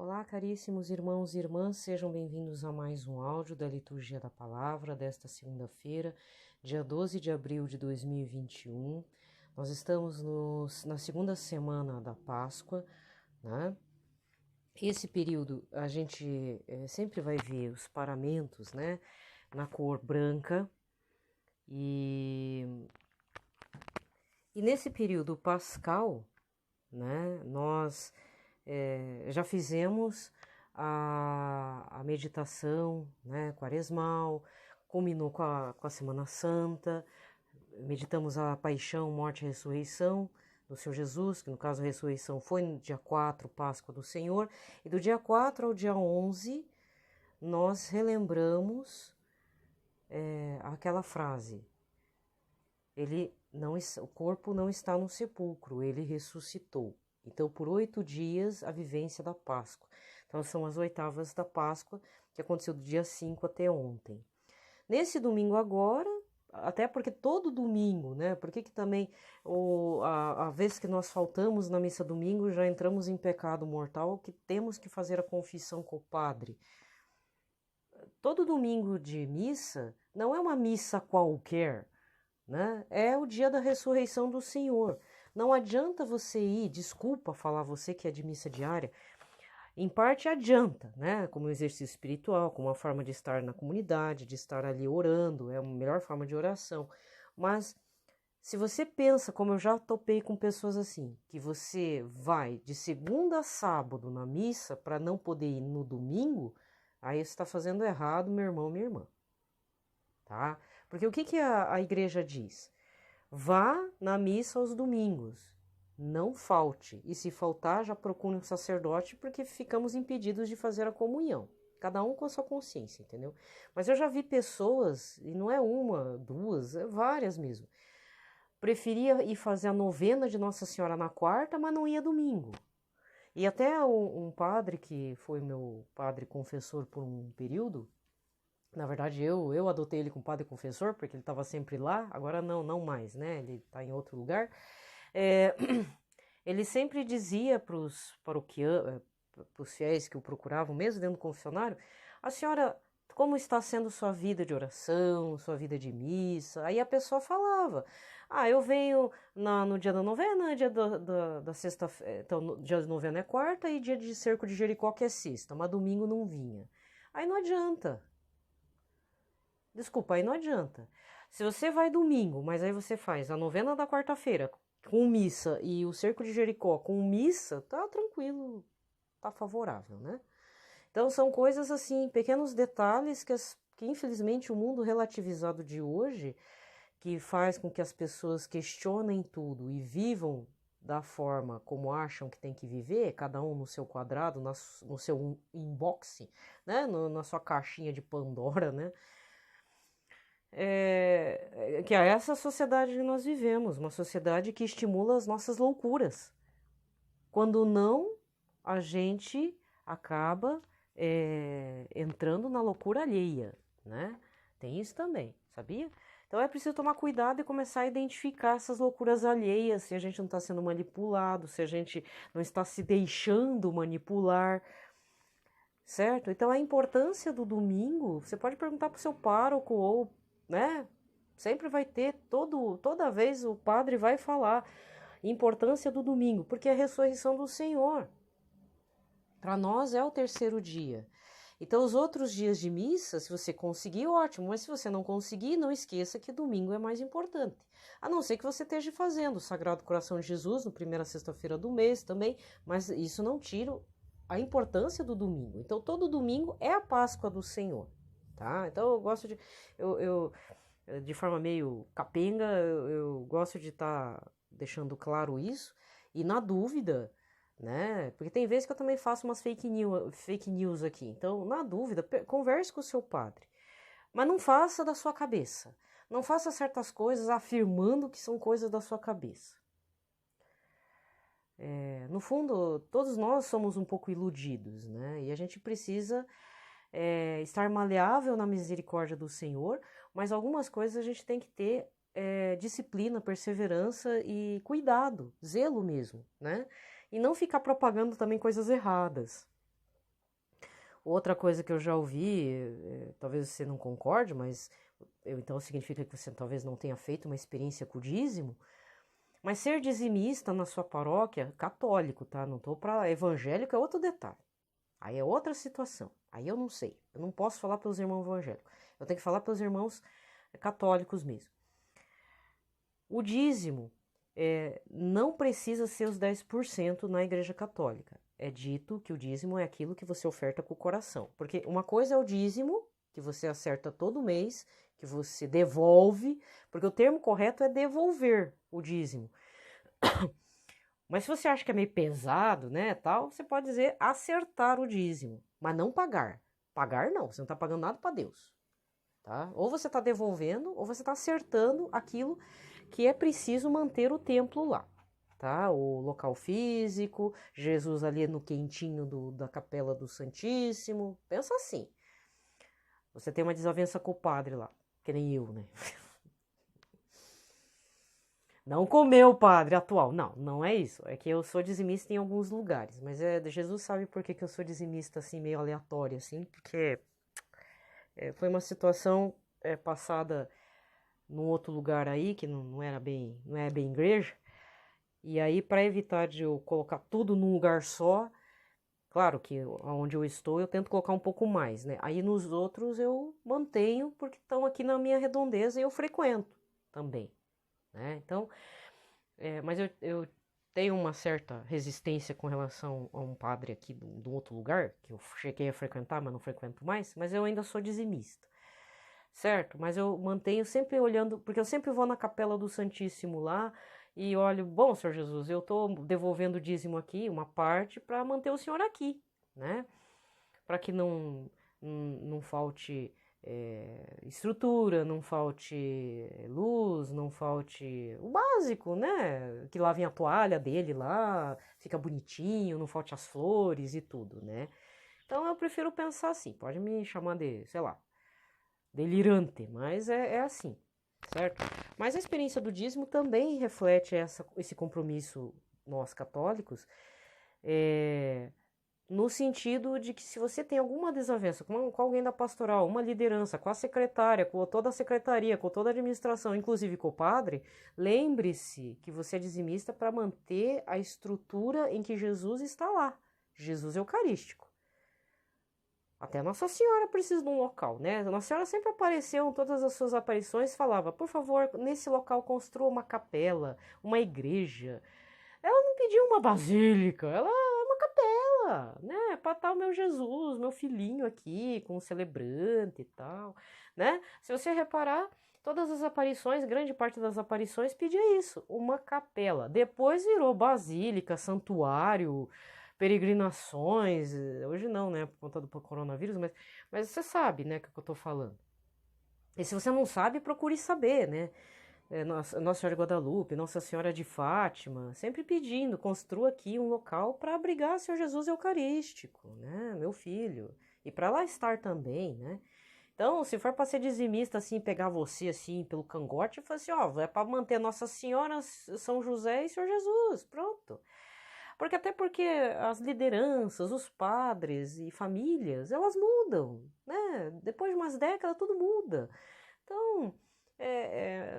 Olá, caríssimos irmãos e irmãs, sejam bem-vindos a mais um áudio da Liturgia da Palavra desta segunda-feira, dia 12 de abril de 2021. Nós estamos na segunda semana da Páscoa, né? Esse período a gente sempre vai ver os paramentos, né, na cor branca e nesse período pascal, né, nós já fizemos a meditação, né, quaresmal, culminou com a Semana Santa, meditamos a paixão, morte e ressurreição do Senhor Jesus, que no caso a ressurreição foi no dia 4, Páscoa do Senhor, e do dia 4 ao dia 11, nós relembramos aquela frase, o corpo não está no sepulcro, ele ressuscitou. Então, por 8 dias, a vivência da Páscoa. Então, são as oitavas da Páscoa, que aconteceu do dia 5 até ontem. Nesse domingo agora, até porque todo domingo, né? Porque que também, a vez que nós faltamos na missa domingo, já entramos em pecado mortal, que temos que fazer a confissão com o padre. Todo domingo de missa não é uma missa qualquer, né? É o dia da ressurreição do Senhor. Não adianta você ir, desculpa falar você que é de missa diária, em parte adianta, né? Como um exercício espiritual, como uma forma de estar na comunidade, de estar ali orando, é a melhor forma de oração. Mas se você pensa, como eu já topei com pessoas assim, que você vai de segunda a sábado na missa para não poder ir no domingo, aí você está fazendo errado, meu irmão, minha irmã, tá? Porque o que a igreja diz? Vá na missa aos domingos, não falte. E se faltar, já procure um sacerdote, porque ficamos impedidos de fazer a comunhão. Cada um com a sua consciência, entendeu? Mas eu já vi pessoas, e não é uma, duas, é várias mesmo. Preferia ir fazer a novena de Nossa Senhora na quarta, mas não ia domingo. E até um padre, que foi meu padre confessor por um período, na verdade, eu adotei ele como padre confessor, porque ele estava sempre lá, agora não mais, né? Ele está em outro lugar. Ele sempre dizia para os fiéis que o procuravam, mesmo dentro do confessionário, a senhora, como está sendo sua vida de oração, sua vida de missa? Aí a pessoa falava, eu venho no dia da novena, dia da sexta-feira, então, dia da novena é quarta e dia de cerco de Jericó que é sexta, mas domingo não vinha. Aí não adianta. Desculpa, aí não adianta. Se você vai domingo, mas aí você faz a novena da quarta-feira com missa e o cerco de Jericó com missa, tá tranquilo, tá favorável, né? Então são coisas assim, pequenos detalhes que infelizmente o mundo relativizado de hoje, que faz com que as pessoas questionem tudo e vivam da forma como acham que tem que viver, cada um no seu quadrado, no seu inbox, né? Na sua caixinha de Pandora, né? Que é essa sociedade que nós vivemos, uma sociedade que estimula as nossas loucuras. Quando não, a gente acaba entrando na loucura alheia, né? Tem isso também, sabia? Então é preciso tomar cuidado e começar a identificar essas loucuras alheias, se a gente não está sendo manipulado, se a gente não está se deixando manipular, certo? Então a importância do domingo, você pode perguntar para o seu pároco ou, né? Sempre vai ter, toda vez o padre vai falar importância do domingo, porque é a ressurreição do Senhor. Para nós é o terceiro dia. Então, os outros dias de missa, se você conseguir, ótimo, mas se você não conseguir, não esqueça que domingo é mais importante. A não ser que você esteja fazendo o Sagrado Coração de Jesus na primeira sexta-feira do mês também, mas isso não tira a importância do domingo. Então, todo domingo é a Páscoa do Senhor, tá? Então, eu gosto de... de forma meio capenga, eu gosto de estar deixando claro isso, e na dúvida, né? Porque tem vezes que eu também faço umas fake news aqui. Então, na dúvida, converse com o seu padre. Mas não faça da sua cabeça. Não faça certas coisas afirmando que são coisas da sua cabeça. No fundo, todos nós somos um pouco iludidos, né? E a gente precisa estar maleável na misericórdia do Senhor, mas algumas coisas a gente tem que ter disciplina, perseverança e cuidado, zelo mesmo, né? E não ficar propagando também coisas erradas. Outra coisa que eu já ouvi, talvez você não concorde, mas então significa que você talvez não tenha feito uma experiência com o dízimo, mas ser dizimista na sua paróquia, católico, tá? Não tô para evangélico, é outro detalhe. Aí é outra situação. Aí eu não sei. Eu não posso falar pelos irmãos evangélicos. Eu tenho que falar pelos irmãos católicos mesmo. O dízimo não precisa ser os 10% na Igreja Católica. É dito que o dízimo é aquilo que você oferta com o coração. Porque uma coisa é o dízimo, que você acerta todo mês, que você devolve, porque o termo correto é devolver o dízimo. Mas se você acha que é meio pesado, né, tal, você pode dizer acertar o dízimo, mas não pagar. Pagar não, você não está pagando nada para Deus, tá? Ou você está devolvendo, ou você está acertando aquilo que é preciso manter o templo lá, tá? O local físico, Jesus ali no quentinho da capela do Santíssimo, pensa assim. Você tem uma desavença com o padre lá, que nem eu, né? Não com o meu padre atual. Não, não é isso. É que eu sou dizimista em alguns lugares. Mas Jesus sabe por que eu sou dizimista assim, meio aleatório, assim, porque foi uma situação passada num outro lugar aí, que não era bem, não é bem igreja. E aí, para evitar de eu colocar tudo num lugar só, claro que onde eu estou eu tento colocar um pouco mais, né? Aí nos outros eu mantenho, porque estão aqui na minha redondeza e eu frequento também, né? Então. Mas eu tenho uma certa resistência com relação a um padre aqui de um outro lugar, que eu cheguei a frequentar, mas não frequento mais, mas eu ainda sou dizimista, certo? Mas eu mantenho sempre olhando, porque eu sempre vou na Capela do Santíssimo lá e olho, bom, Senhor Jesus, eu estou devolvendo o dízimo aqui, uma parte, para manter o Senhor aqui, né? Para que não falte estrutura, não falte luz, não falte o básico, né? Que lavem a toalha dele lá, fica bonitinho, não falte as flores e tudo, né? Então eu prefiro pensar assim, pode me chamar de, sei lá, delirante, mas é assim, certo? Mas a experiência do dízimo também reflete esse compromisso nós católicos, no sentido de que se você tem alguma desavença com alguém da pastoral, uma liderança, com a secretária, com toda a secretaria, com toda a administração, inclusive com o padre, lembre-se que você é dizimista para manter a estrutura em que Jesus está lá, Jesus Eucarístico. Até Nossa Senhora precisa de um local, né? Nossa Senhora sempre apareceu em todas as suas aparições, falava, por favor, nesse local construa uma capela, uma igreja. Ela não pediu uma basílica, ela né, para estar o meu Jesus, meu filhinho aqui, com um celebrante e tal, né? Se você reparar, todas as aparições, grande parte das aparições pedia isso, uma capela. Depois virou basílica, santuário, peregrinações, hoje não, né, por conta do coronavírus, mas você sabe, né, o que eu tô falando. E se você não sabe, procure saber, né? Nossa Senhora de Guadalupe, Nossa Senhora de Fátima, sempre pedindo, construa aqui um local para abrigar Senhor Jesus Eucarístico, né, meu filho, e para lá estar também, né. Então, se for para ser dizimista, assim, pegar você, assim, pelo cangote, fala assim, ó, é para manter Nossa Senhora, São José e Senhor Jesus, pronto. Porque as lideranças, os padres e famílias, elas mudam, né, depois de umas décadas tudo muda. Então,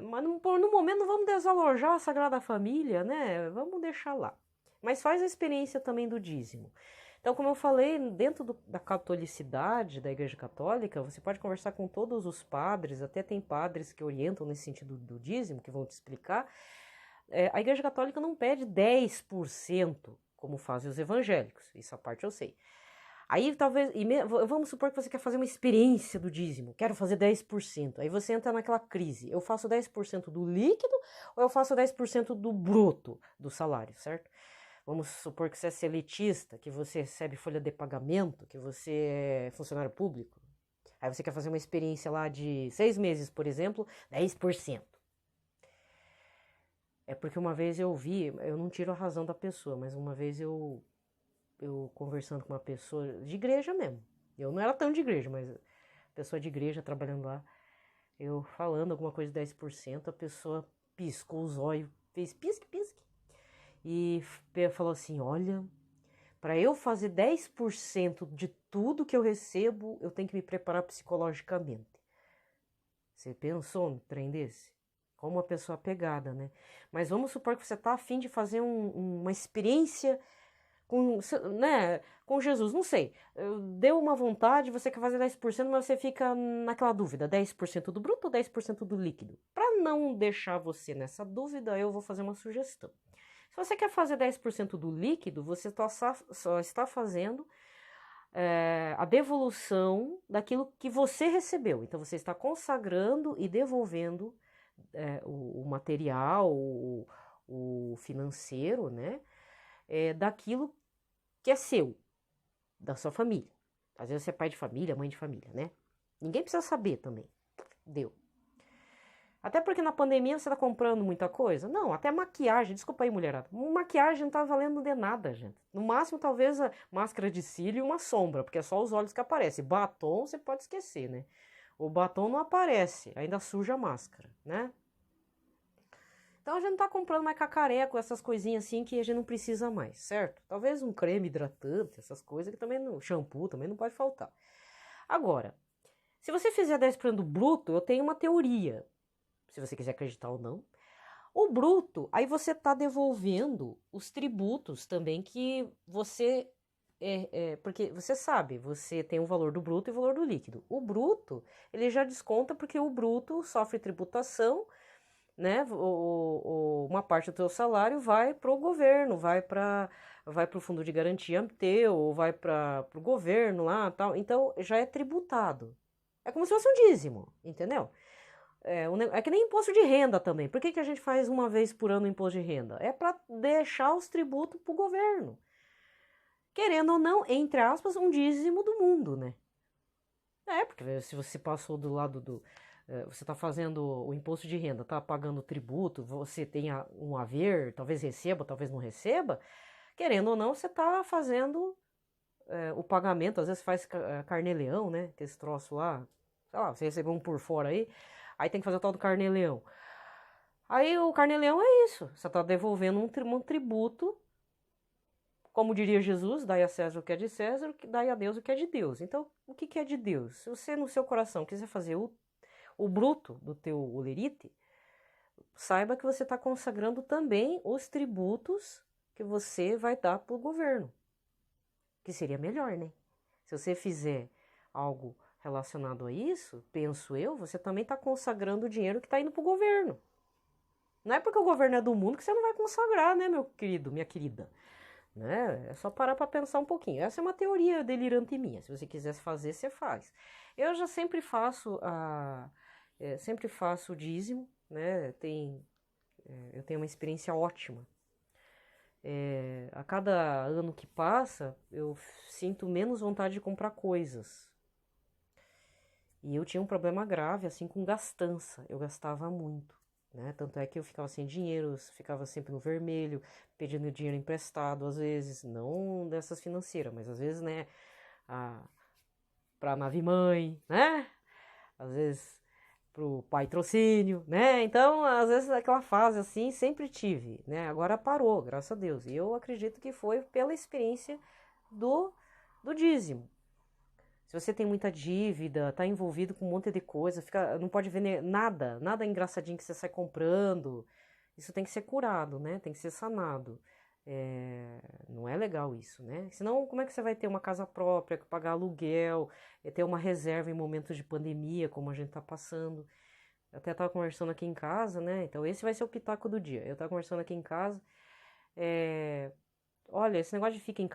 mas no momento não vamos desalojar a Sagrada Família, né? Vamos deixar lá. Mas faz a experiência também do dízimo. Então, como eu falei, dentro da catolicidade, da Igreja Católica, você pode conversar com todos os padres, até tem padres que orientam nesse sentido do dízimo, que vão te explicar. A Igreja Católica não pede 10%, como fazem os evangélicos, isso a parte eu sei. Aí talvez, vamos supor que você quer fazer uma experiência do dízimo, quero fazer 10%. Aí você entra naquela crise, eu faço 10% do líquido ou eu faço 10% do bruto do salário, certo? Vamos supor que você é seletista, que você recebe folha de pagamento, que você é funcionário público. Aí você quer fazer uma experiência lá de 6 meses, por exemplo, 10%. É porque uma vez eu vi, eu não tiro a razão da pessoa, mas uma vez eu conversando com uma pessoa de igreja mesmo. Eu não era tão de igreja, mas pessoa de igreja trabalhando lá, eu falando alguma coisa de 10%, a pessoa piscou os olhos, fez pisque, pisque, e falou assim, olha, Para eu fazer 10% de tudo que eu recebo, eu tenho que me preparar psicologicamente. Você pensou no trem desse? Como uma pessoa apegada, né? Mas vamos supor que você está a fim de fazer uma experiência né, com Jesus, não sei. Deu uma vontade, você quer fazer 10%, mas você fica naquela dúvida, 10% do bruto ou 10% do líquido? Para não deixar você nessa dúvida, eu vou fazer uma sugestão. Se você quer fazer 10% do líquido, você só está fazendo a devolução daquilo que você recebeu. Então, você está consagrando e devolvendo o material, o financeiro, né? Daquilo que é seu, da sua família. Às vezes você é pai de família, mãe de família, né? Ninguém precisa saber também. Deu. Até porque na pandemia você tá comprando muita coisa. Não, até maquiagem. Desculpa aí, mulherada. Maquiagem não tá valendo de nada, gente. No máximo, talvez a máscara de cílio e uma sombra, porque é só os olhos que aparecem. Batom, você pode esquecer, né? O batom não aparece, ainda suja a máscara, né? Então a gente não tá comprando mais cacareco, essas coisinhas assim que a gente não precisa mais, certo? Talvez um creme hidratante, essas coisas que também não, shampoo também não pode faltar. Agora, se você fizer 10% do bruto, eu tenho uma teoria, se você quiser acreditar ou não. O bruto, aí você tá devolvendo os tributos também que você porque você sabe, você tem o valor do bruto e o valor do líquido. O bruto, ele já desconta porque o bruto sofre tributação, né? Uma parte do teu salário vai para o governo, vai para o fundo de garantia teu, ou vai para o governo lá, tal. Então já é tributado. É como se fosse um dízimo, entendeu? É que nem imposto de renda também. Por que a gente faz uma vez por ano o imposto de renda? É para deixar os tributos para o governo. Querendo ou não, entre aspas, um dízimo do mundo, né? Porque se você passou do lado do... Você está fazendo o imposto de renda, está pagando tributo, você tem um haver, talvez receba, talvez não receba, querendo ou não, você está fazendo o pagamento, às vezes faz carnê-leão, né? Que esse troço lá, sei lá, você recebeu um por fora aí tem que fazer o tal do carnê-leão. Aí o carnê-leão é isso, você está devolvendo um tributo, como diria Jesus, dai a César o que é de César, dai a Deus o que é de Deus. Então, o que é de Deus? Se você no seu coração quiser fazer o bruto do teu olerite, saiba que você está consagrando também os tributos que você vai dar para o governo. Que seria melhor, né? Se você fizer algo relacionado a isso, penso eu, você também está consagrando o dinheiro que está indo para o governo. Não é porque o governo é do mundo que você não vai consagrar, né, meu querido, minha querida? Né? É só parar para pensar um pouquinho. Essa é uma teoria delirante minha. Se você quisesse fazer, você faz. Eu já sempre faço sempre faço o dízimo, né? Eu tenho uma experiência ótima. A cada ano que passa, eu sinto menos vontade de comprar coisas. E eu tinha um problema grave, assim, com gastança. Eu gastava muito, né? Tanto é que eu ficava sem dinheiro, ficava sempre no vermelho, pedindo dinheiro emprestado, às vezes, não dessas financeiras, mas às vezes, né, pra nave-mãe, né? Às vezes pro patrocínio, né? Então, às vezes, aquela fase assim, sempre tive, né? Agora parou, graças a Deus. E eu acredito que foi pela experiência do dízimo. Se você tem muita dívida, tá envolvido com um monte de coisa, não pode ver nada engraçadinho que você sai comprando. Isso tem que ser curado, né? Tem que ser sanado. Não é legal isso, né? Senão, como é que você vai ter uma casa própria, pagar aluguel, ter uma reserva em momentos de pandemia, como a gente tá passando? Eu até tava conversando aqui em casa, né? Então, esse vai ser o pitaco do dia. Eu tava conversando aqui em casa. Olha, esse negócio de fica em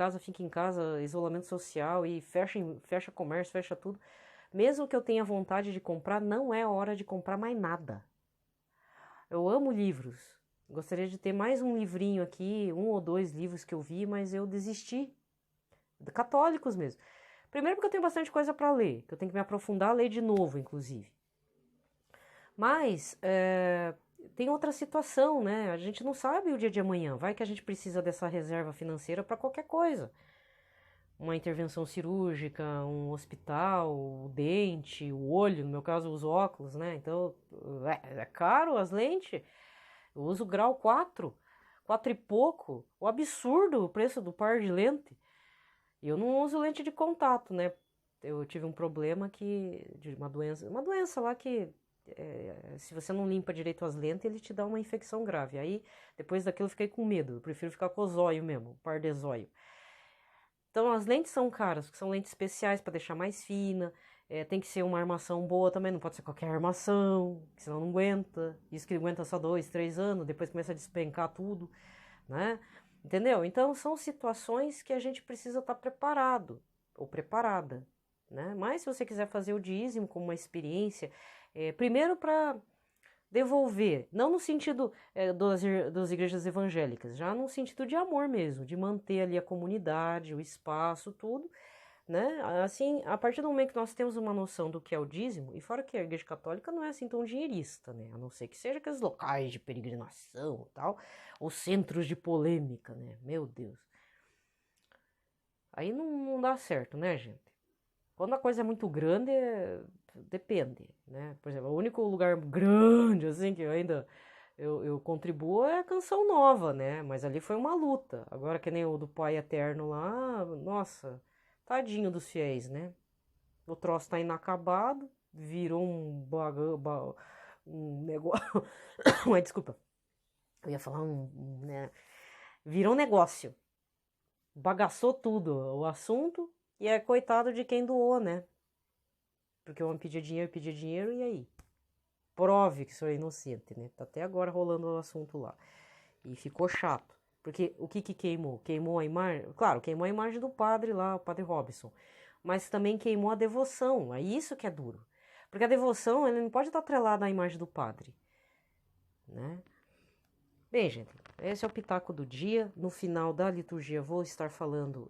casa, isolamento social e fecha comércio, fecha tudo. Mesmo que eu tenha vontade de comprar, não é hora de comprar mais nada. Eu amo livros. Gostaria de ter mais um livrinho aqui, 1 ou 2 livros que eu vi, mas eu desisti. Católicos mesmo. Primeiro porque eu tenho bastante coisa para ler, que eu tenho que me aprofundar, ler de novo, inclusive. Mas tem outra situação, né? A gente não sabe o dia de amanhã. Vai que a gente precisa dessa reserva financeira para qualquer coisa. Uma intervenção cirúrgica, um hospital, o dente, o olho, no meu caso, os óculos, né? Então, é caro as lentes. Eu uso grau 4 e pouco. O absurdo o preço do par de lente. E eu não uso lente de contato, né? Eu tive um problema de uma doença lá que se você não limpa direito as lentes, ele te dá uma infecção grave. Aí, depois daquilo, eu fiquei com medo. Eu prefiro ficar com o zóio mesmo, o par de zóio. Então, as lentes são caras, porque são lentes especiais para deixar mais fina. Tem que ser uma armação boa também, não pode ser qualquer armação, senão não aguenta. Isso que aguenta só 2, 3 anos, depois começa a despencar tudo, né? Entendeu? Então, são situações que a gente precisa estar preparado ou preparada, né? Mas se você quiser fazer o dízimo como uma experiência, primeiro para devolver, não no sentido das igrejas evangélicas, já no sentido de amor mesmo, de manter ali a comunidade, o espaço, tudo, né? Assim, a partir do momento que nós temos uma noção do que é o dízimo, e fora que a igreja católica não é assim tão dinheirista, né? A não ser que seja aqueles locais de peregrinação e tal, ou centros de polêmica, né? Meu Deus. Aí não dá certo, né, gente? Quando a coisa é muito grande, depende, né? Por exemplo, o único lugar grande, assim, que eu contribuo é a Canção Nova, né? Mas ali foi uma luta. Agora, que nem o do Pai Eterno lá, nossa, tadinho dos fiéis, né? O troço tá inacabado, virou um negócio... Mas, desculpa, eu ia falar né? Virou um negócio. Bagaçou tudo o assunto e é coitado de quem doou, né? Porque o homem pedia dinheiro, e aí? Prove que o senhor é inocente, né? Tá até agora rolando o assunto lá. E ficou chato. Porque o que queimou? Queimou a imagem? Claro, queimou a imagem do padre lá, o padre Robson. Mas também queimou a devoção. É isso que é duro. Porque a devoção, ele não pode estar atrelada à imagem do padre, né? Bem, gente, esse é o pitaco do dia. No final da liturgia vou estar falando...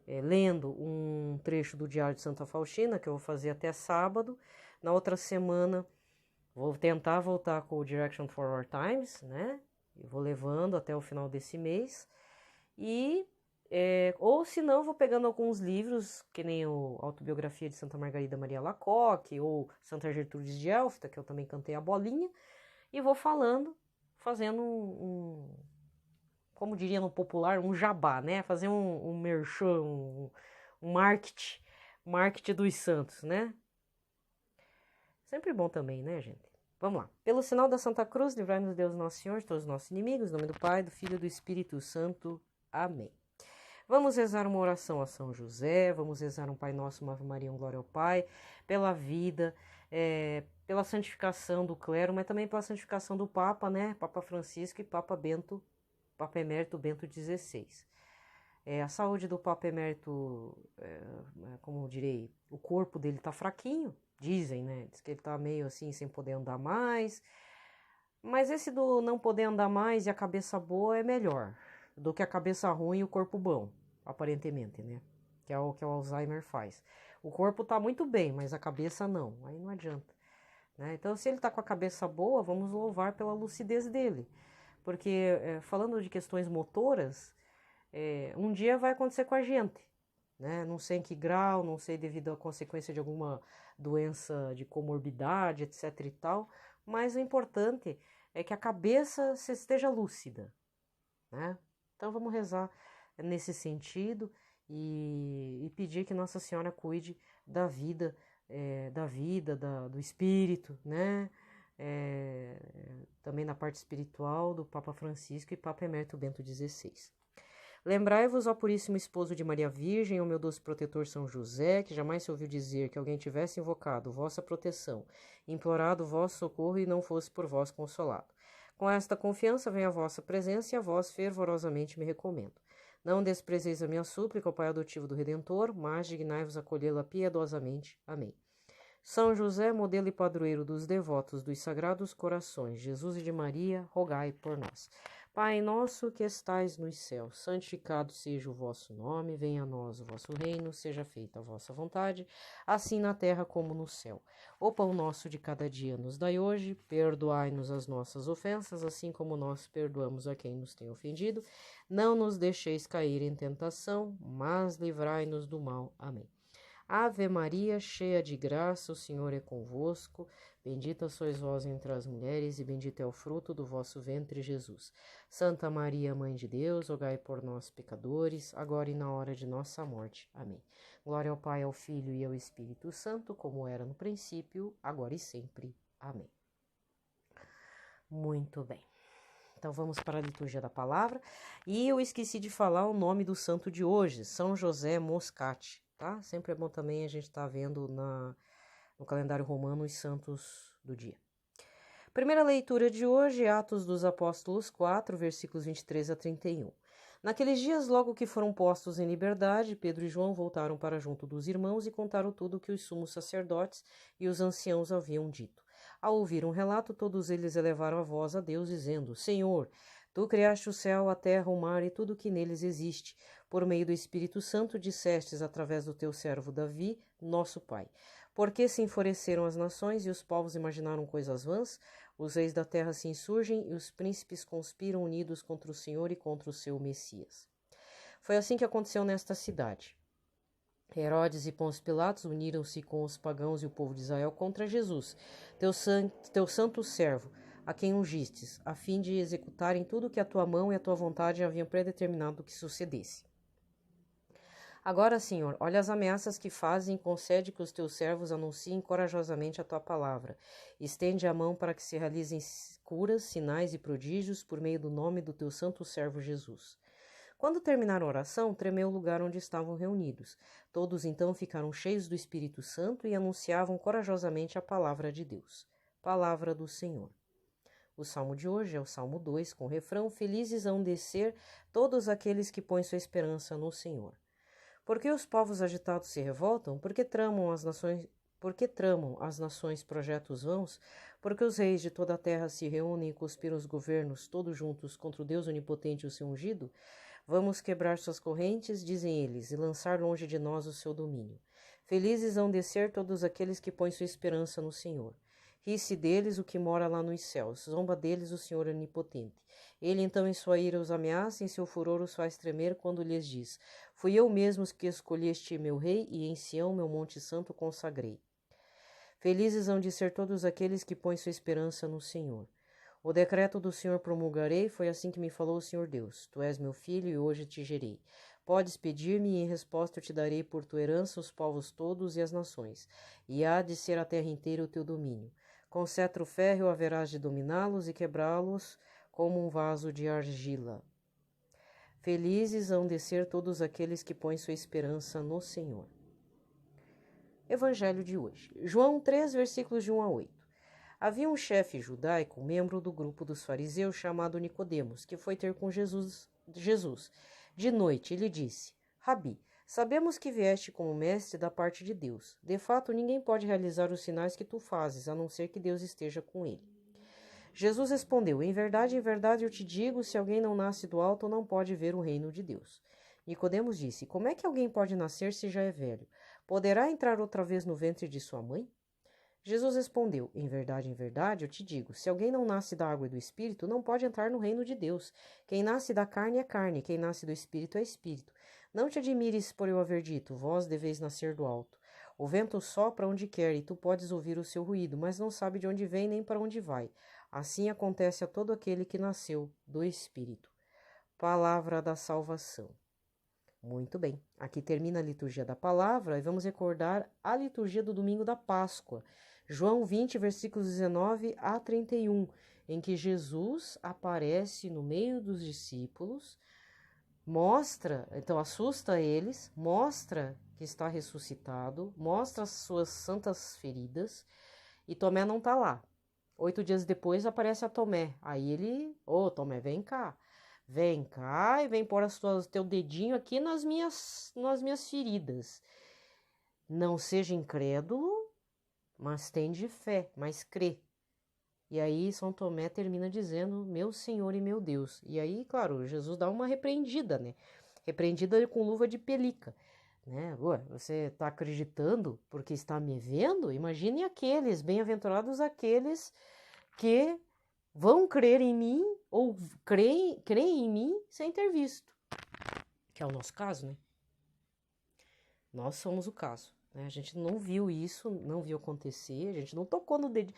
lendo um trecho do Diário de Santa Faustina, que eu vou fazer até sábado. Na outra semana, vou tentar voltar com o Direction for Our Times, né? Eu vou levando até o final desse mês. E, ou se não, vou pegando alguns livros, que nem o Autobiografia de Santa Margarida Maria Lacoque, ou Santa Gertrudes de Elfta, que eu também cantei a bolinha, e vou falando, fazendo como diria no popular, um jabá, né? Fazer um merchan, um marketing dos santos, né? Sempre bom também, né, gente? Vamos lá. Pelo sinal da Santa Cruz, livrai-nos Deus Nosso Senhor de todos os nossos inimigos, em nome do Pai, do Filho e do Espírito Santo. Amém. Vamos rezar uma oração a São José, vamos rezar um Pai Nosso, uma Ave Maria, um Glória ao Pai, pela vida, pela santificação do clero, mas também pela santificação do Papa, né? Papa Francisco e Papa Emérito Bento XVI. A saúde do Papa Emérito, como eu direi, o corpo dele tá fraquinho, dizem, né? Diz que ele tá meio assim, sem poder andar mais. Mas esse do não poder andar mais e a cabeça boa é melhor do que a cabeça ruim e o corpo bom, aparentemente, né? Que é o que o Alzheimer faz. O corpo tá muito bem, mas a cabeça não. Aí não adianta, né? Então, se ele tá com a cabeça boa, vamos louvar pela lucidez dele. Porque, falando de questões motoras, um dia vai acontecer com a gente, né? Não sei em que grau, não sei devido à consequência de alguma doença de comorbidade, etc e tal, mas o importante é que a cabeça esteja lúcida, né? Então vamos rezar nesse sentido e pedir que Nossa Senhora cuide da vida, do espírito, né? Também na parte espiritual do Papa Francisco e Papa Emérito Bento XVI. Lembrai-vos, ó Puríssimo Esposo de Maria Virgem, ó meu doce protetor São José, que jamais se ouviu dizer que alguém tivesse invocado vossa proteção, implorado vosso socorro e não fosse por vós consolado. Com esta confiança vem a vossa presença e a vós fervorosamente me recomendo. Não desprezeis a minha súplica, ó Pai adotivo do Redentor, mas dignai-vos acolhê-la piedosamente. Amém. São José, modelo e padroeiro dos devotos dos Sagrados Corações, Jesus e de Maria, rogai por nós. Pai nosso que estais nos céus, santificado seja o vosso nome, venha a nós o vosso reino, seja feita a vossa vontade, assim na terra como no céu. O pão nosso de cada dia nos dai hoje, perdoai-nos as nossas ofensas, assim como nós perdoamos a quem nos tem ofendido. Não nos deixeis cair em tentação, mas livrai-nos do mal. Amém. Ave Maria, cheia de graça, o Senhor é convosco. Bendita sois vós entre as mulheres, e bendito é o fruto do vosso ventre, Jesus. Santa Maria, Mãe de Deus, rogai por nós, pecadores, agora e na hora de nossa morte. Amém. Glória ao Pai, ao Filho e ao Espírito Santo, como era no princípio, agora e sempre. Amém. Muito bem. Então vamos para a liturgia da palavra. E eu esqueci de falar o nome do santo de hoje, São José Moscati, tá? Sempre é bom também a gente estar vendo no calendário romano os santos do dia. Primeira leitura de hoje, Atos dos Apóstolos 4, versículos 23 a 31. Naqueles dias, logo que foram postos em liberdade, Pedro e João voltaram para junto dos irmãos e contaram tudo o que os sumos sacerdotes e os anciãos haviam dito. Ao ouvir um relato, todos eles elevaram a voz a Deus, dizendo: Senhor, tu criaste o céu, a terra, o mar e tudo o que neles existe. Por meio do Espírito Santo dissestes através do teu servo Davi, nosso pai. Porque se enfureceram as nações e os povos imaginaram coisas vãs? Os reis da terra se insurgem e os príncipes conspiram unidos contra o Senhor e contra o seu Messias. Foi assim que aconteceu nesta cidade. Herodes e Pôncio Pilatos uniram-se com os pagãos e o povo de Israel contra Jesus, teu santo servo, a quem ungistes, a fim de executarem tudo o que a tua mão e a tua vontade haviam predeterminado que sucedesse. Agora, Senhor, olha as ameaças que fazem e concede que os teus servos anunciem corajosamente a tua palavra. Estende a mão para que se realizem curas, sinais e prodígios por meio do nome do teu santo servo Jesus. Quando terminaram a oração, tremeu o lugar onde estavam reunidos. Todos então ficaram cheios do Espírito Santo e anunciavam corajosamente a palavra de Deus. Palavra do Senhor. O salmo de hoje é o Salmo 2, com o refrão: Felizes hão de ser todos aqueles que põem sua esperança no Senhor. Por que os povos agitados se revoltam? Por que tramam as nações projetos vãos? Porque os reis de toda a terra se reúnem e conspiram os governos, todos juntos, contra o Deus onipotente e o seu ungido? Vamos quebrar suas correntes, dizem eles, e lançar longe de nós o seu domínio. Felizes hão de ser todos aqueles que põem sua esperança no Senhor. Ri-se deles o que mora lá nos céus, zomba deles o Senhor onipotente. Ele então em sua ira os ameaça, em seu furor os faz tremer, quando lhes diz: Fui eu mesmo que escolhi este meu rei, e em Sião, meu monte santo, consagrei. Felizes hão de ser todos aqueles que põem sua esperança no Senhor. O decreto do Senhor promulgarei, foi assim que me falou o Senhor Deus. Tu és meu filho, e hoje te gerei. Podes pedir-me, e em resposta eu te darei por tua herança os povos todos e as nações, e há de ser a terra inteira o teu domínio. Com cetro férreo haverás de dominá-los e quebrá-los como um vaso de argila. Felizes hão de ser todos aqueles que põem sua esperança no Senhor. Evangelho de hoje. João 3, versículos de 1 a 8. Havia um chefe judaico, membro do grupo dos fariseus, chamado Nicodemos, que foi ter com Jesus. De noite, ele disse: Rabi, sabemos que vieste como mestre da parte de Deus. De fato, ninguém pode realizar os sinais que tu fazes, a não ser que Deus esteja com ele. Jesus respondeu: em verdade, eu te digo, se alguém não nasce do alto, não pode ver o reino de Deus. Nicodemos disse: como é que alguém pode nascer se já é velho? Poderá entrar outra vez no ventre de sua mãe? Jesus respondeu: em verdade, eu te digo, se alguém não nasce da água e do Espírito, não pode entrar no reino de Deus. Quem nasce da carne é carne, quem nasce do Espírito é Espírito. Não te admires por eu haver dito: vós deveis nascer do alto. O vento sopra onde quer, e tu podes ouvir o seu ruído, mas não sabe de onde vem nem para onde vai. Assim acontece a todo aquele que nasceu do Espírito. Palavra da salvação. Muito bem, aqui termina a liturgia da palavra e vamos recordar a liturgia do domingo da Páscoa. João 20, versículos 19 a 31, em que Jesus aparece no meio dos discípulos, assusta eles, mostra que está ressuscitado, mostra as suas santas feridas, e Tomé não está lá. 8 dias depois aparece a Tomé. Aí ele: Tomé, vem cá e vem pôr teu dedinho aqui nas minhas feridas. Não seja incrédulo, mas tem de fé, mas crê. E aí São Tomé termina dizendo: meu Senhor e meu Deus. E aí, claro, Jesus dá uma repreendida, né? Repreendida com luva de pelica. Né? Você está acreditando porque está me vendo? Imagine aqueles, bem-aventurados aqueles que vão crer em mim ou creem em mim sem ter visto. Que é o nosso caso, né? Nós somos o caso. né? A gente não viu isso, não viu acontecer, a gente não tocou no dedo.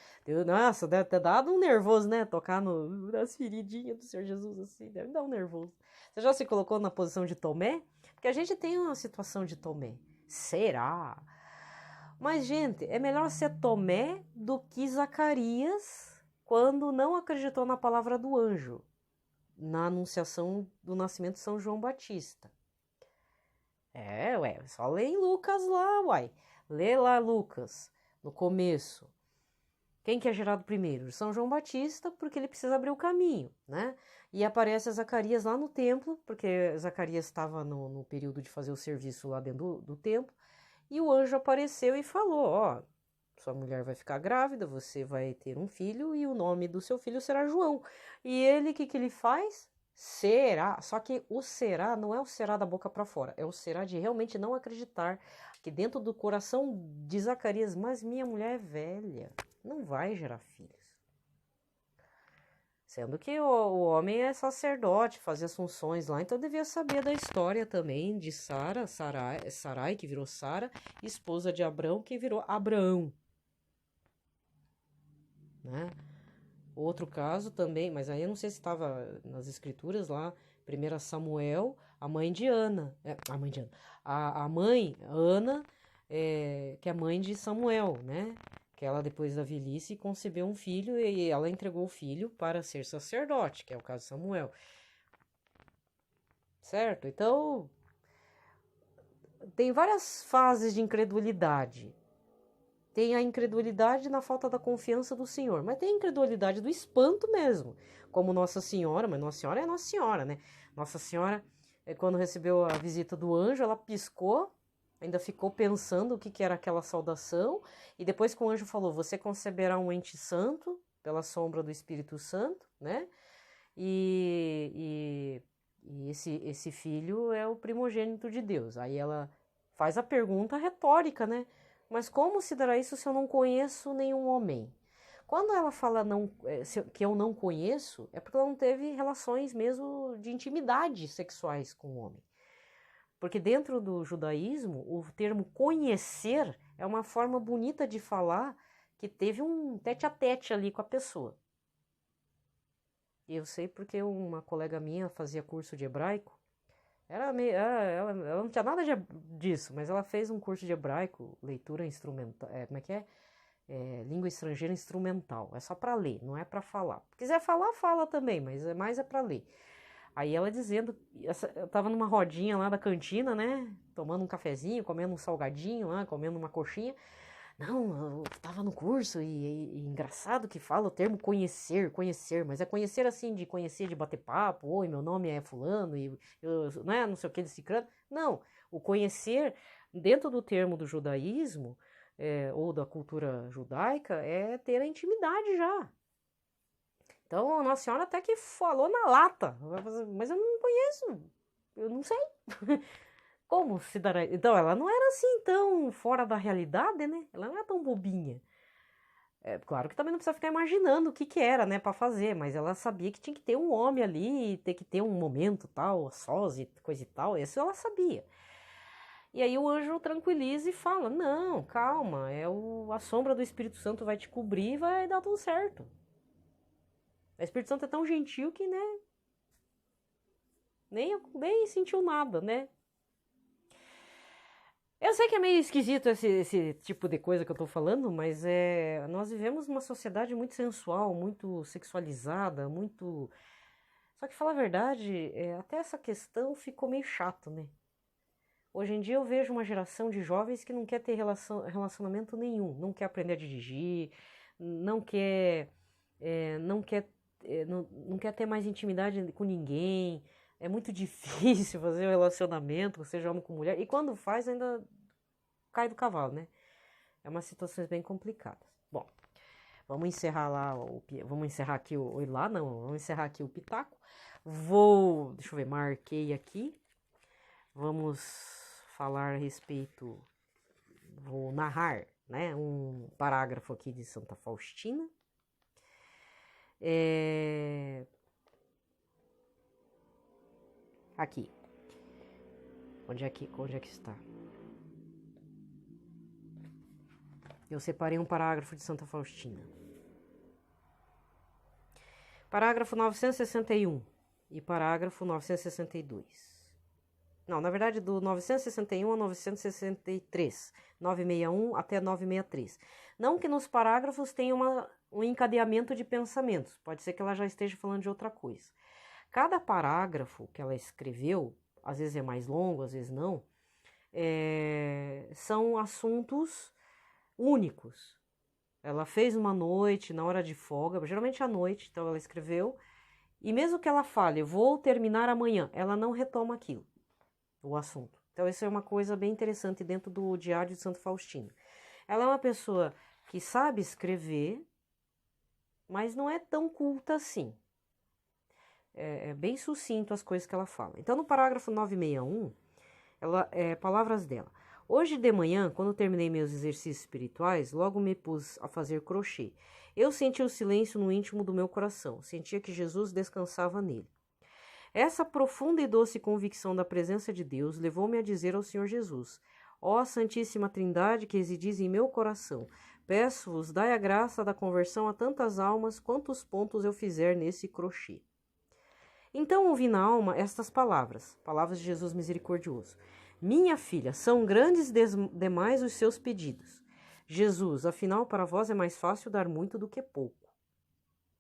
Nossa, deve ter dado um nervoso, né? Tocar nas feridinhas do Senhor Jesus, assim, deve dar um nervoso. Você já se colocou na posição de Tomé? Porque a gente tem uma situação de Tomé. Será? Mas, gente, é melhor ser Tomé do que Zacarias quando não acreditou na palavra do anjo, na anunciação do nascimento de São João Batista. Ué, só lê em Lucas lá, uai. Lê lá Lucas, no começo. Quem que é gerado primeiro? São João Batista, porque ele precisa abrir o caminho, né? E aparece Zacarias lá no templo, porque Zacarias estava no período de fazer o serviço lá dentro do templo, e o anjo apareceu e falou, ó, sua mulher vai ficar grávida, você vai ter um filho, e o nome do seu filho será João. E ele, o que ele faz? Será, só que o será não é o será da boca para fora, é o será de realmente não acreditar que dentro do coração de Zacarias, mas minha mulher é velha, não vai gerar filhos. Sendo que o homem é sacerdote, fazia as funções lá, então devia saber da história também de Sarai, que virou Sara, esposa de Abrão, que virou Abraão. Né? Outro caso também, mas aí eu não sei se estava nas escrituras lá, 1 Samuel, a mãe de Ana, a mãe, Ana, que é mãe de Samuel, né? Que ela depois da velhice concebeu um filho e ela entregou o filho para ser sacerdote, que é o caso de Samuel. Certo? Então, tem várias fases de incredulidade. Tem a incredulidade na falta da confiança do Senhor, mas tem a incredulidade do espanto mesmo, como Nossa Senhora, mas Nossa Senhora é Nossa Senhora, né? Nossa Senhora, quando recebeu a visita do anjo, ela piscou, ainda ficou pensando o que era aquela saudação, e depois que o anjo falou, você conceberá um ente santo, pela sombra do Espírito Santo, né? E esse filho é o primogênito de Deus. Aí ela faz a pergunta retórica, né? Mas como se dará isso se eu não conheço nenhum homem? Quando ela fala que eu não conheço, é porque ela não teve relações mesmo de intimidade sexuais com o homem. Porque dentro do judaísmo, o termo conhecer é uma forma bonita de falar que teve um tete-a-tete ali com a pessoa. Eu sei porque uma colega minha fazia curso de hebraico. Ela não tinha nada disso, mas ela fez um curso de hebraico, leitura instrumental, como é que é? Língua estrangeira instrumental. É só para ler, não é para falar. Se quiser falar, fala também, mas mais é para ler. Aí ela dizendo, eu tava numa rodinha lá da cantina, né? Tomando um cafezinho, comendo um salgadinho lá, comendo uma coxinha. Não, eu tava no curso e engraçado que fala o termo conhecer, mas é conhecer assim, de conhecer, de bater papo, oi, meu nome é fulano, e eu, né, não sei o que, desse crânio. Não, o conhecer, dentro do termo do judaísmo, ou da cultura judaica, é ter a intimidade já. Então, a Nossa Senhora até que falou na lata, mas eu não conheço, eu não sei. Como se dará? Então, ela não era assim tão fora da realidade, né? Ela não era tão bobinha. Claro que também não precisa ficar imaginando o que era, né, para fazer, mas ela sabia que tinha que ter um homem ali, ter que ter um momento tal, sós e coisa e tal, isso ela sabia. E aí o anjo tranquiliza e fala: não, calma, a sombra do Espírito Santo vai te cobrir e vai dar tudo certo. O Espírito Santo é tão gentil que, né, nem sentiu nada, né? Eu sei que é meio esquisito esse tipo de coisa que eu tô falando, mas nós vivemos numa sociedade muito sensual, muito sexualizada, muito. Só que, falar a verdade, até essa questão ficou meio chato, né? Hoje em dia eu vejo uma geração de jovens que não quer ter relacionamento nenhum, não quer aprender a dirigir, não quer, não quer ter mais intimidade com ninguém. É muito difícil fazer um relacionamento, seja homem com mulher, e quando faz ainda cai do cavalo, né? É umas situações bem complicadas. Bom, vamos encerrar lá, vamos encerrar aqui vamos encerrar aqui o pitaco. Deixa eu ver, marquei aqui. Vamos falar a respeito, vou narrar, né, um parágrafo aqui de Santa Faustina. Aqui. Onde é que está? Eu separei um parágrafo de Santa Faustina. Parágrafo 961 e parágrafo 962. Não, na verdade, do 961 a 963, 961 até 963. Não que nos parágrafos tenha um encadeamento de pensamentos, pode ser que ela já esteja falando de outra coisa. Cada parágrafo que ela escreveu, às vezes é mais longo, às vezes não, são assuntos únicos. Ela fez uma noite, na hora de folga, geralmente à noite, então ela escreveu, e mesmo que ela fale, vou terminar amanhã, ela não retoma aquilo, o assunto. Então isso é uma coisa bem interessante dentro do Diário de Santo Faustino. Ela é uma pessoa que sabe escrever, mas não é tão culta assim. É bem sucinto as coisas que ela fala. Então no parágrafo 961, palavras dela. Hoje de manhã, quando terminei meus exercícios espirituais, logo me pus a fazer crochê. Eu senti o silêncio no íntimo do meu coração, sentia que Jesus descansava nele. Essa profunda e doce convicção da presença de Deus levou-me a dizer ao Senhor Jesus: ó Santíssima Trindade que residis em meu coração, peço-vos, dai a graça da conversão a tantas almas quantos pontos eu fizer nesse crochê. Então ouvi na alma estas palavras de Jesus misericordioso. Minha filha, são grandes demais os seus pedidos. Jesus, afinal, para vós é mais fácil dar muito do que pouco.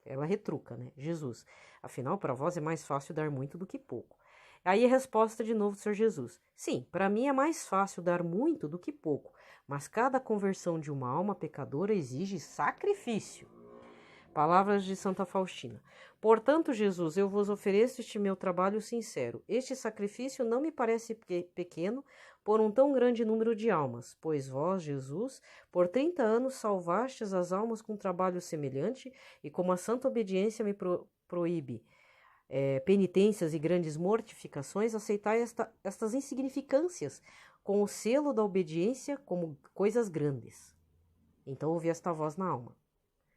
Ela retruca, né? Jesus, afinal, para vós é mais fácil dar muito do que pouco. Aí a resposta de novo do Senhor Jesus. Sim, para mim é mais fácil dar muito do que pouco, mas cada conversão de uma alma pecadora exige sacrifício. Palavras de Santa Faustina. Portanto, Jesus, eu vos ofereço este meu trabalho sincero. Este sacrifício não me parece pequeno por um tão grande número de almas, pois vós, Jesus, por 30 anos salvastes as almas com trabalho semelhante, e como a santa obediência me proíbe penitências e grandes mortificações, aceitai estas insignificâncias com o selo da obediência como coisas grandes. Então ouvi esta voz na alma.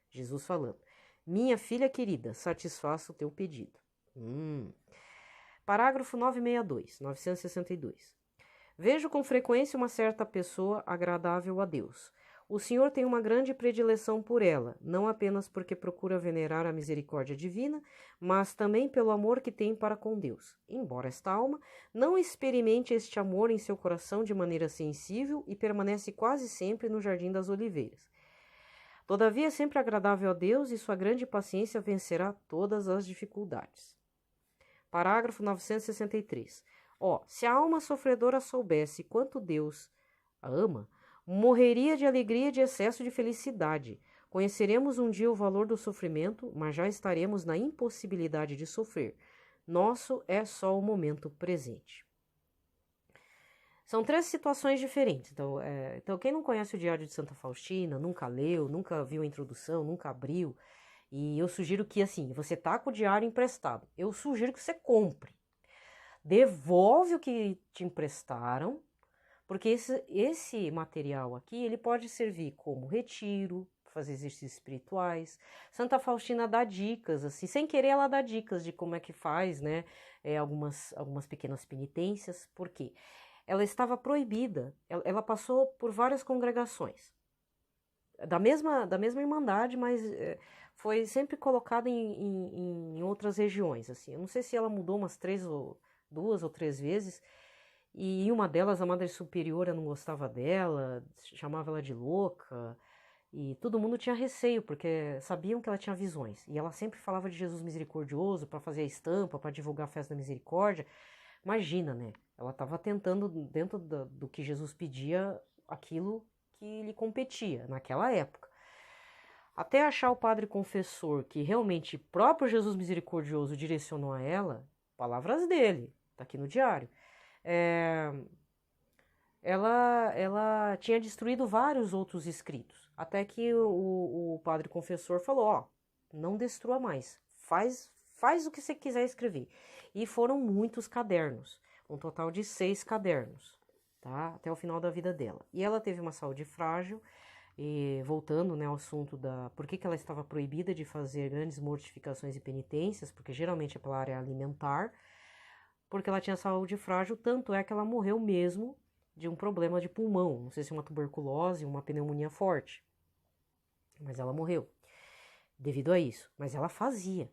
Jesus falando. Minha filha querida, satisfaça o teu pedido. Parágrafo 962. Vejo com frequência uma certa pessoa agradável a Deus. O Senhor tem uma grande predileção por ela, não apenas porque procura venerar a misericórdia divina, mas também pelo amor que tem para com Deus. Embora esta alma não experimente este amor em seu coração de maneira sensível e permanece quase sempre no Jardim das Oliveiras. Todavia, é sempre agradável a Deus e sua grande paciência vencerá todas as dificuldades. Parágrafo 963. Se a alma sofredora soubesse quanto Deus a ama, morreria de alegria e de excesso de felicidade. Conheceremos um dia o valor do sofrimento, mas já estaremos na impossibilidade de sofrer. Nosso é só o momento presente. São 3 situações diferentes. Então, quem não conhece o Diário de Santa Faustina, nunca leu, nunca viu a introdução, nunca abriu, e eu sugiro que, assim, você tá com o diário emprestado, eu sugiro que você compre. Devolve o que te emprestaram, porque esse material aqui, ele pode servir como retiro, fazer exercícios espirituais. Santa Faustina dá dicas, assim, sem querer ela dá dicas de como é que faz, né, algumas pequenas penitências. Por quê? Ela estava proibida, ela passou por várias congregações, da mesma irmandade, mas foi sempre colocada em outras regiões, assim. Eu não sei se ela mudou umas 2 ou 3 vezes, e em uma delas a Madre Superiora não gostava dela, chamava ela de louca, e todo mundo tinha receio, porque sabiam que ela tinha visões, e ela sempre falava de Jesus misericordioso para fazer a estampa, para divulgar a festa da misericórdia. Imagina, né? Ela estava tentando, dentro do que Jesus pedia, aquilo que lhe competia naquela época. Até achar o padre confessor que realmente próprio Jesus misericordioso direcionou a ela, palavras dele, tá aqui no diário, ela tinha destruído vários outros escritos, até que o padre confessor falou, não destrua mais, faz o que você quiser escrever. E foram muitos cadernos, um total de 6 cadernos, tá? Até o final da vida dela. E ela teve uma saúde frágil, e voltando, né, ao assunto por que ela estava proibida de fazer grandes mortificações e penitências, porque geralmente é pela área alimentar, porque ela tinha saúde frágil, tanto é que ela morreu mesmo de um problema de pulmão, não sei se uma tuberculose, uma pneumonia forte, mas ela morreu devido a isso, mas ela fazia.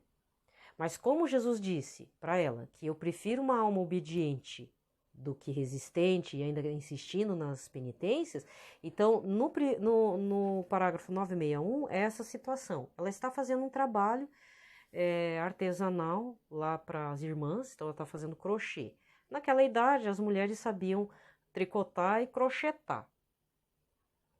Mas como Jesus disse para ela que eu prefiro uma alma obediente do que resistente e ainda insistindo nas penitências, então no parágrafo 961 é essa situação. Ela está fazendo um trabalho artesanal lá para as irmãs, então ela está fazendo crochê. Naquela idade as mulheres sabiam tricotar e crochetar.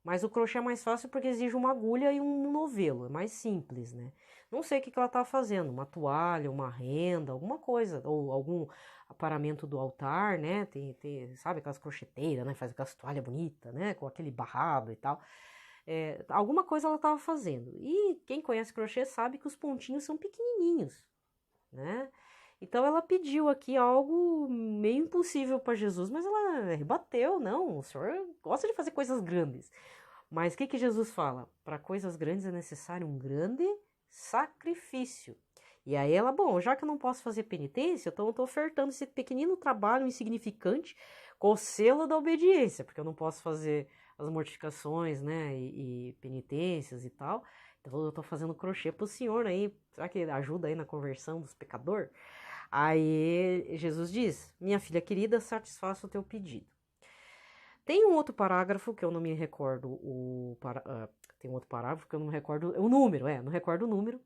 Mas o crochê é mais fácil porque exige uma agulha e um novelo, é mais simples, né? Não sei o que ela estava fazendo, uma toalha, uma renda, alguma coisa, ou algum aparamento do altar, né? Sabe aquelas crocheteiras, né? Faz aquelas toalhas bonitas, né? Com aquele barrado e tal. Alguma coisa ela estava fazendo. E quem conhece crochê sabe que os pontinhos são pequenininhos, né? Então ela pediu aqui algo meio impossível para Jesus, mas ela rebateu, não, o senhor gosta de fazer coisas grandes. Mas o que Jesus fala? Para coisas grandes é necessário um grande sacrifício. E aí ela, bom, já que eu não posso fazer penitência, então eu estou ofertando esse pequenino trabalho insignificante com o selo da obediência, porque eu não posso fazer as mortificações, né, e penitências e tal. Então eu estou fazendo crochê para o senhor aí, será que ajuda aí na conversão dos pecadores? Aí Jesus diz, minha filha querida, satisfaça o teu pedido. Tem um outro parágrafo que eu não me recordo tem um outro parágrafo que eu não me recordo o número, não recordo o número,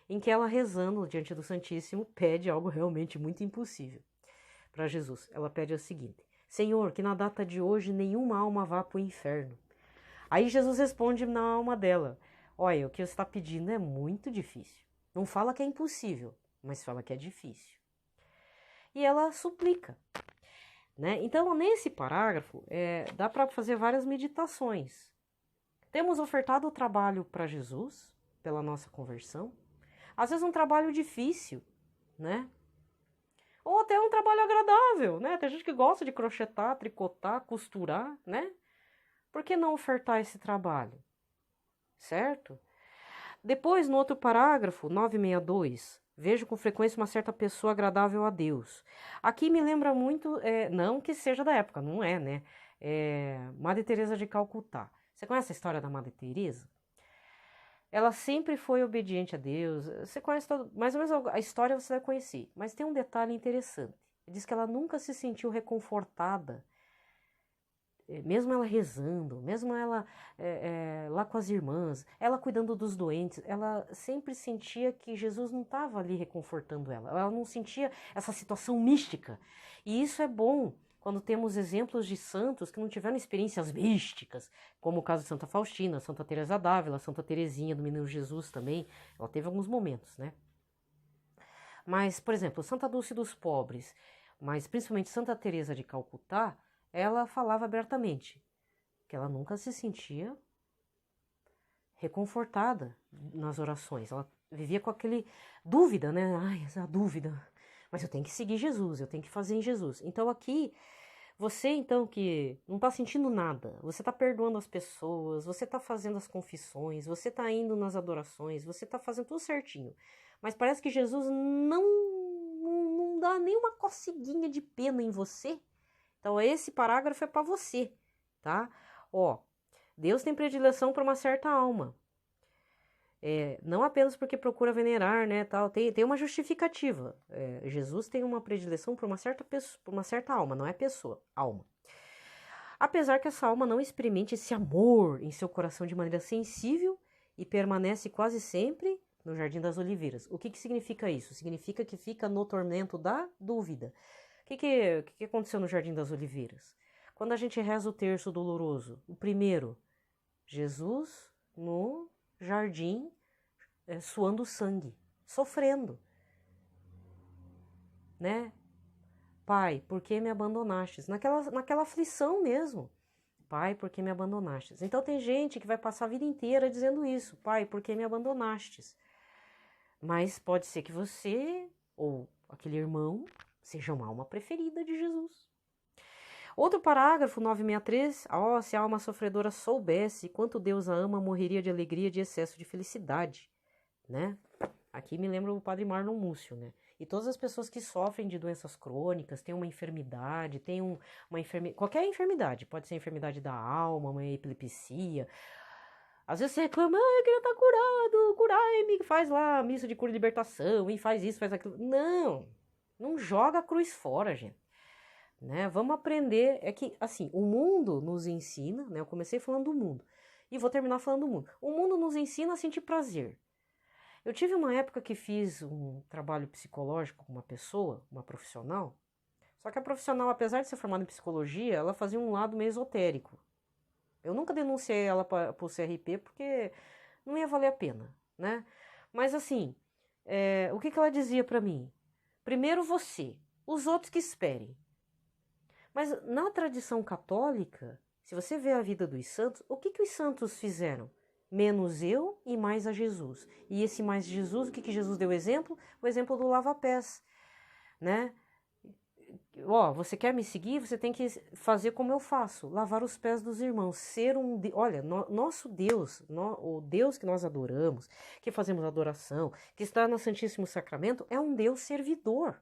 em que ela rezando diante do Santíssimo pede algo realmente muito impossível para Jesus. Ela pede o seguinte, Senhor, que na data de hoje nenhuma alma vá para o inferno. Aí Jesus responde na alma dela, olha, o que você está pedindo é muito difícil. Não fala que é impossível, mas fala que é difícil. E ela suplica, né? Então, nesse parágrafo, dá para fazer várias meditações. Temos ofertado o trabalho para Jesus, pela nossa conversão. Às vezes um trabalho difícil, né? Ou até um trabalho agradável, né? Tem gente que gosta de crochetar, tricotar, costurar, né? Por que não ofertar esse trabalho? Certo? Depois, no outro parágrafo, 962, vejo com frequência uma certa pessoa agradável a Deus. Aqui me lembra muito, não que seja da época, não é, né? Madre Teresa de Calcutá. Você conhece a história da Madre Teresa? Ela sempre foi obediente a Deus. Você conhece mais ou menos a história, você vai conhecer. Mas tem um detalhe interessante. Diz que ela nunca se sentiu reconfortada, mesmo ela rezando, mesmo ela lá com as irmãs, ela cuidando dos doentes, ela sempre sentia que Jesus não estava ali reconfortando ela. Ela não sentia essa situação mística. E isso é bom quando temos exemplos de santos que não tiveram experiências místicas, como o caso de Santa Faustina, Santa Teresa d'Ávila, Santa Teresinha do Menino Jesus também. Ela teve alguns momentos, né? Mas, por exemplo, Santa Dulce dos Pobres, mas principalmente Santa Teresa de Calcutá, ela falava abertamente que ela nunca se sentia reconfortada nas orações. Ela vivia com aquele dúvida, né? Ai, essa dúvida. Mas eu tenho que seguir Jesus, eu tenho que fazer em Jesus. Então aqui, você então que não está sentindo nada, você está perdoando as pessoas, você está fazendo as confissões, você está indo nas adorações, você está fazendo tudo certinho. Mas parece que Jesus não dá nenhuma coceguinha de pena em você. Então, esse parágrafo é para você, tá? Ó, Deus tem predileção para uma certa alma. Não apenas porque procura venerar, né, tal. Tem uma justificativa. Jesus tem uma predileção por uma certa pessoa, por uma certa alma, não é pessoa, alma. Apesar que essa alma não experimente esse amor em seu coração de maneira sensível e permanece quase sempre no Jardim das Oliveiras. O que significa isso? Significa que fica no tormento da dúvida. O que aconteceu no Jardim das Oliveiras? Quando a gente reza o terço doloroso, o primeiro, Jesus no jardim suando sangue, sofrendo, né? Pai, por que me abandonastes? Naquela aflição mesmo. Pai, por que me abandonastes? Então tem gente que vai passar a vida inteira dizendo isso. Pai, por que me abandonastes? Mas pode ser que você ou aquele irmão seja uma alma preferida de Jesus. Outro parágrafo, 963. Se a alma sofredora soubesse quanto Deus a ama, morreria de alegria, de excesso de felicidade, né? Aqui me lembra o padre Marlon Múcio, né? E todas as pessoas que sofrem de doenças crônicas, têm uma enfermidade, qualquer enfermidade, pode ser enfermidade da alma, uma epilepsia. Às vezes você reclama, eu queria estar curado, curai-me, faz lá missa de cura e libertação, e faz isso, faz aquilo. Não joga a cruz fora, gente. Né? Vamos aprender, é que, assim, o mundo nos ensina, né? Eu comecei falando do mundo, e vou terminar falando do mundo. O mundo nos ensina a sentir prazer. Eu tive uma época que fiz um trabalho psicológico com uma pessoa, uma profissional, só que a profissional, apesar de ser formada em psicologia, ela fazia um lado meio esotérico. Eu nunca denunciei ela para o CRP porque não ia valer a pena, né? Mas assim, o que ela dizia para mim? Primeiro você, os outros que esperem. Mas na tradição católica, se você vê a vida dos santos, o que os santos fizeram? Menos eu e mais a Jesus. E esse mais Jesus, o que Jesus deu exemplo? O exemplo do lava-pés, né? Você quer me seguir? Você tem que fazer como eu faço, lavar os pés dos irmãos, ser olha, nosso Deus, o Deus que nós adoramos, que fazemos adoração, que está no Santíssimo Sacramento, é um Deus servidor.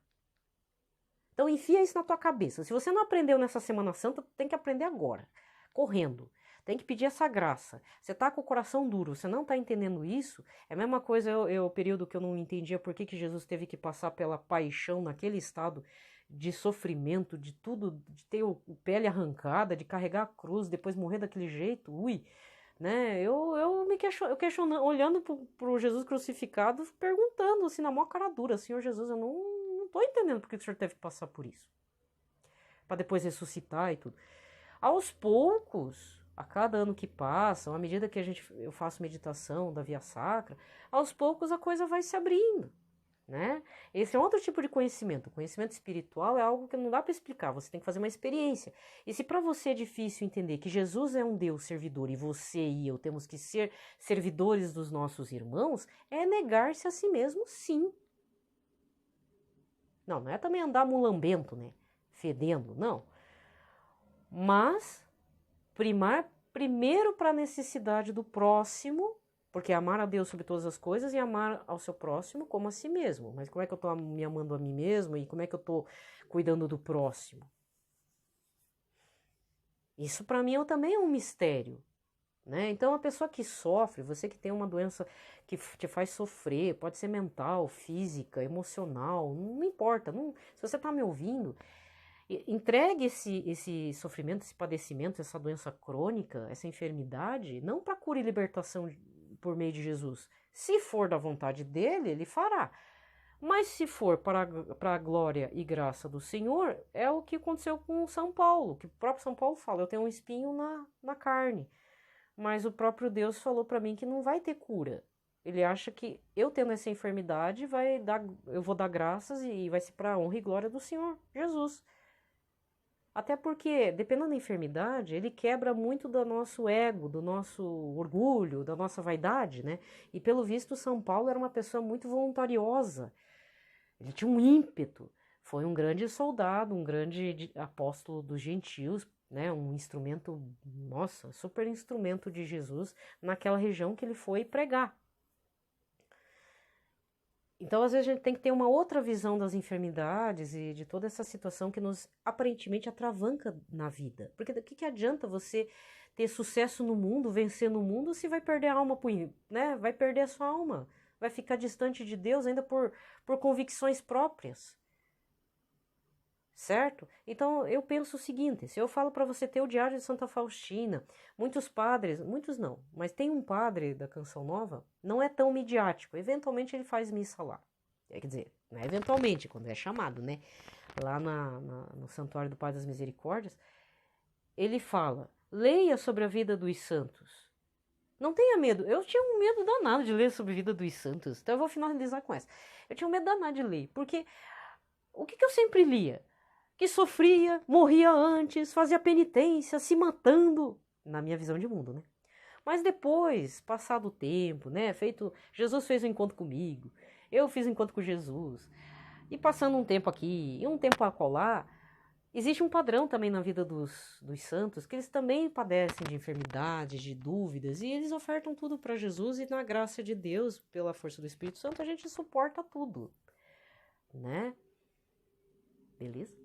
Então enfia isso na tua cabeça. Se você não aprendeu nessa Semana Santa, tem que aprender agora, correndo. Tem que pedir essa graça. Você tá com o coração duro, você não tá entendendo isso. É a mesma coisa, o período que eu não entendia por que Jesus teve que passar pela paixão naquele estado de sofrimento, de tudo, de ter o pele arrancada, de carregar a cruz, depois morrer daquele jeito, né? Eu questionando, olhando pro Jesus crucificado, perguntando assim, na maior cara dura, Senhor Jesus, eu não tô entendendo por que o Senhor teve que passar por isso. Para depois ressuscitar e tudo. Aos poucos, a cada ano que passa, à medida que eu faço meditação da via sacra, aos poucos a coisa vai se abrindo, né? Esse é outro tipo de conhecimento. O conhecimento espiritual é algo que não dá para explicar, você tem que fazer uma experiência. E se para você é difícil entender que Jesus é um Deus servidor e você e eu temos que ser servidores dos nossos irmãos, é negar-se a si mesmo, sim. Não é também andar mulambento, né? Fedendo, não. Mas primar primeiro para a necessidade do próximo, porque amar a Deus sobre todas as coisas e amar ao seu próximo como a si mesmo. Mas como é que eu estou me amando a mim mesmo e como é que eu estou cuidando do próximo? Isso para mim também é um mistério, né? Então a pessoa que sofre, você que tem uma doença que te faz sofrer, pode ser mental, física, emocional, não importa. Se você está me ouvindo, entregue esse sofrimento, esse padecimento, essa doença crônica, essa enfermidade, não para cura e libertação por meio de Jesus. Se for da vontade dele, ele fará. Mas se for para a glória e graça do Senhor, é o que aconteceu com São Paulo, que o próprio São Paulo fala, eu tenho um espinho na carne. Mas o próprio Deus falou para mim que não vai ter cura. Ele acha que eu tendo essa enfermidade, eu vou dar graças e vai ser para a honra e glória do Senhor Jesus. Até porque, dependendo da enfermidade, ele quebra muito do nosso ego, do nosso orgulho, da nossa vaidade, né? E pelo visto, São Paulo era uma pessoa muito voluntariosa. Ele tinha um ímpeto. Foi um grande soldado, um grande apóstolo dos gentios, né? Um instrumento, nossa, super instrumento de Jesus naquela região que ele foi pregar. Então, às vezes, a gente tem que ter uma outra visão das enfermidades e de toda essa situação que nos aparentemente atravanca na vida. Porque o que adianta você ter sucesso no mundo, vencer no mundo, se vai perder a alma, né? Vai perder a sua alma, vai ficar distante de Deus ainda por convicções próprias. Certo? Então, eu penso o seguinte, se eu falo para você ter o Diário de Santa Faustina, muitos padres, muitos não, mas tem um padre da Canção Nova, não é tão midiático, eventualmente ele faz missa lá, quer dizer, não é eventualmente, quando é chamado, né, lá no Santuário do Pai das Misericórdias, ele fala, leia sobre a vida dos santos, não tenha medo, eu tinha um medo danado de ler sobre a vida dos santos, então eu vou finalizar com essa, eu tinha um medo danado de ler, porque o que eu sempre lia? Que sofria, morria antes, fazia penitência, se matando, na minha visão de mundo, né? Mas depois, passado o tempo, né, Jesus fez um encontro comigo, eu fiz um encontro com Jesus, e passando um tempo aqui e um tempo acolá, existe um padrão também na vida dos santos, que eles também padecem de enfermidades, de dúvidas, e eles ofertam tudo para Jesus, e na graça de Deus, pela força do Espírito Santo, a gente suporta tudo. né? Beleza?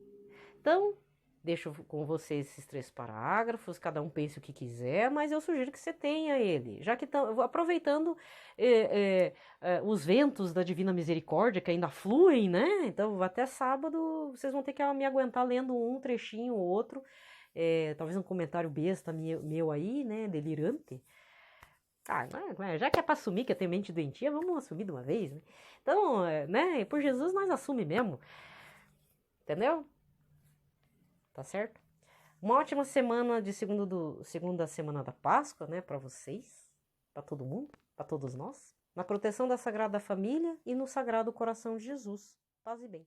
Então, deixo com vocês esses 3 parágrafos, cada um pense o que quiser, mas eu sugiro que você tenha ele, já que aproveitando os ventos da Divina Misericórdia, que ainda fluem, né? Então, até sábado, vocês vão ter que me aguentar lendo um trechinho ou outro, talvez um comentário besta meu aí, né? Delirante. Ah, já que é pra assumir que eu tenho mente doentia, vamos assumir de uma vez, né? Então, né? Por Jesus, nós assume mesmo. Entendeu? Tá certo? Uma ótima semana de segunda semana da Páscoa, né, para vocês, para todo mundo, para todos nós, na proteção da Sagrada Família e no Sagrado Coração de Jesus. Paz e bem.